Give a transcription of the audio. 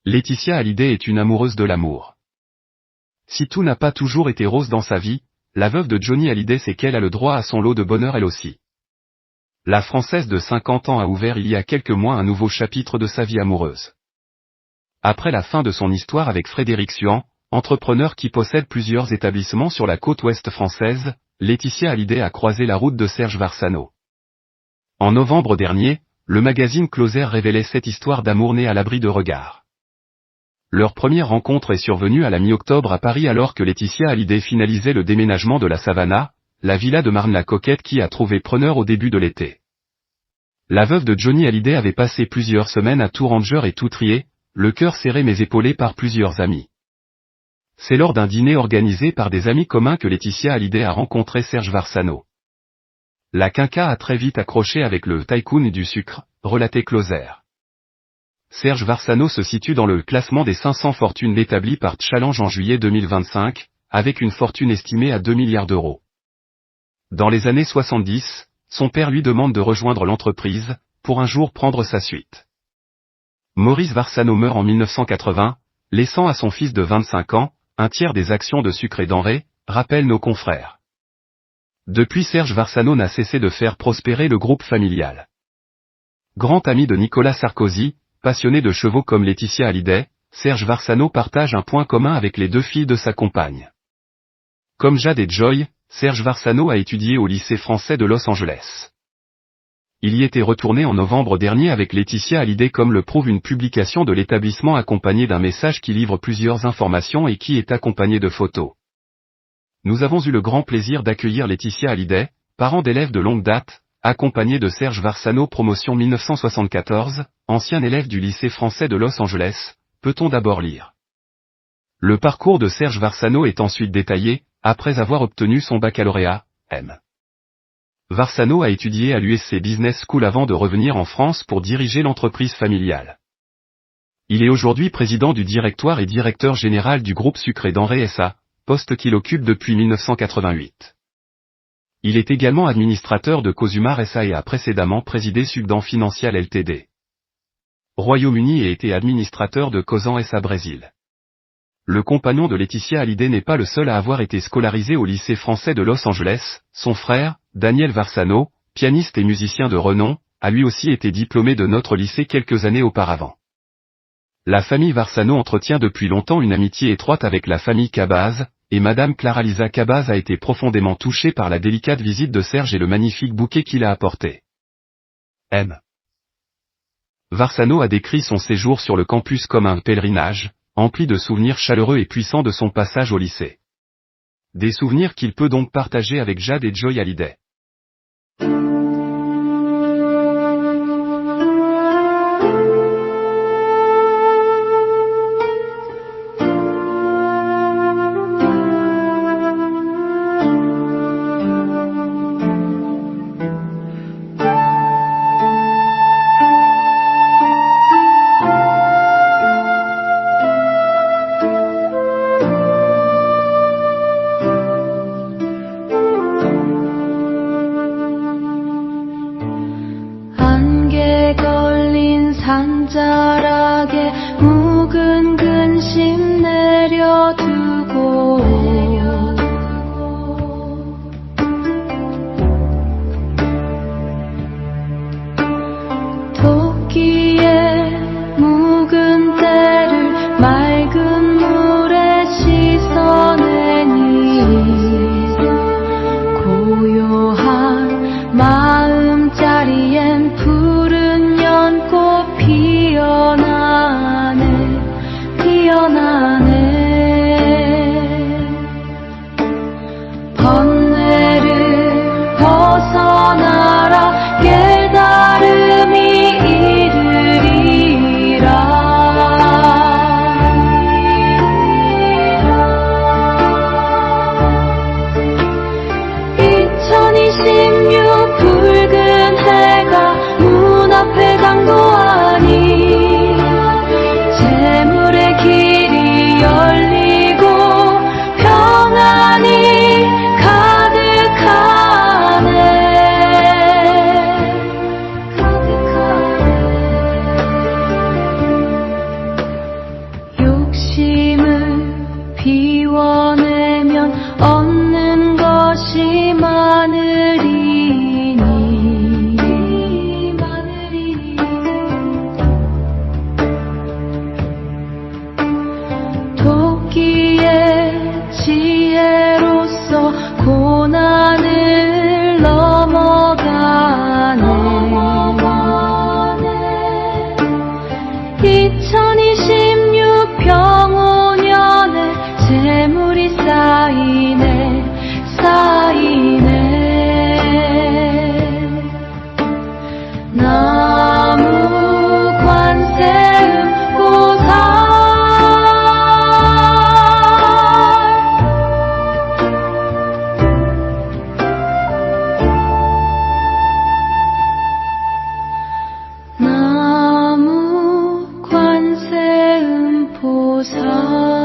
Laetitia Hallyday est une amoureuse de l'amour. Si tout n'a pas toujours été rose dans sa vie, la veuve de Johnny Hallyday sait qu'elle a le droit à son lot de bonheur elle aussi. La Française de 50 ans a ouvert il y a quelques mois un nouveau chapitre de sa vie amoureuse. Après la fin de son histoire avec Frédéric Suhan, entrepreneur qui possède plusieurs établissements sur la côte ouest française, Laetitia Hallyday a croisé la route de Serge Varsano. En novembre dernier, le magazine Closer révélait cette histoire d'amour née à l'abri de regards. Leur première rencontre est survenue à la mi-octobre à Paris alors que Laetitia Hallyday finalisait le déménagement de la Savannah, la villa de Marne-la-Coquette qui a trouvé preneur au début de l'été. La veuve de Johnny Hallyday avait passé plusieurs semaines à tout ranger et tout trier, le cœur serré mais épaulé par plusieurs amis. C'est lors d'un dîner organisé par des amis communs que Laetitia Hallyday a rencontré Serge Varsano. La quinca a très vite accroché avec le tycoon du sucre, relatait Closer. Serge Varsano se situe dans le classement des 500 fortunes établi par Challenge en juillet 2025, avec une fortune estimée à 2 milliards d'euros. Dans les années 70, son père lui demande de rejoindre l'entreprise, pour un jour prendre sa suite. Maurice Varsano meurt en 1980, laissant à son fils de 25 ans, un tiers des actions de Sucre et Denrées, rappellent nos confrères. Depuis Serge Varsano n'a cessé de faire prospérer le groupe familial. Grand ami de Nicolas Sarkozy, passionné de chevaux comme Laetitia Hallyday, Serge Varsano partage un point commun avec les deux filles de sa compagne. Comme Jade et Joy, Serge Varsano a étudié au lycée français de Los Angeles. Il y était retourné en novembre dernier avec Laetitia Hallyday comme le prouve une publication de l'établissement accompagnée d'un message qui livre plusieurs informations et qui est accompagné de photos. Nous avons eu le grand plaisir d'accueillir Laetitia Hallyday, parent d'élèves de longue date, accompagné de Serge Varsano promotion 1974, ancien élève du lycée français de Los Angeles, peut-on d'abord lire. Le parcours de Serge Varsano est ensuite détaillé, après avoir obtenu son baccalauréat, M. Varsano a étudié à l'USC Business School avant de revenir en France pour diriger l'entreprise familiale. Il est aujourd'hui président du directoire et directeur général du groupe Sucre et Denrées SA, poste qu'il occupe depuis 1988. Il est également administrateur de Cosumar SA et a précédemment présidé Sugdan Financial Ltd. Royaume-Uni et été administrateur de Cosan SA Brésil. Le compagnon de Laetitia Hallyday n'est pas le seul à avoir été scolarisé au lycée français de Los Angeles, son frère, Daniel Varsano, pianiste et musicien de renom, a lui aussi été diplômé de notre lycée quelques années auparavant. La famille Varsano entretient depuis longtemps une amitié étroite avec la famille Cabaz, et Madame Clara Lisa Cabaz a été profondément touchée par la délicate visite de Serge et le magnifique bouquet qu'il a apporté. M. Varsano a décrit son séjour sur le campus comme un pèlerinage, empli de souvenirs chaleureux et puissants de son passage au lycée. Des souvenirs qu'il peut donc partager avec Jade et Joy Hallyday. 진심을 비워내면 얻는 것이 많으리니 도끼의 지혜로서 고난을 넘어가네 2026 병오년에 재물이 쌓이네 나무 관세음 보살 나무 관세음 보살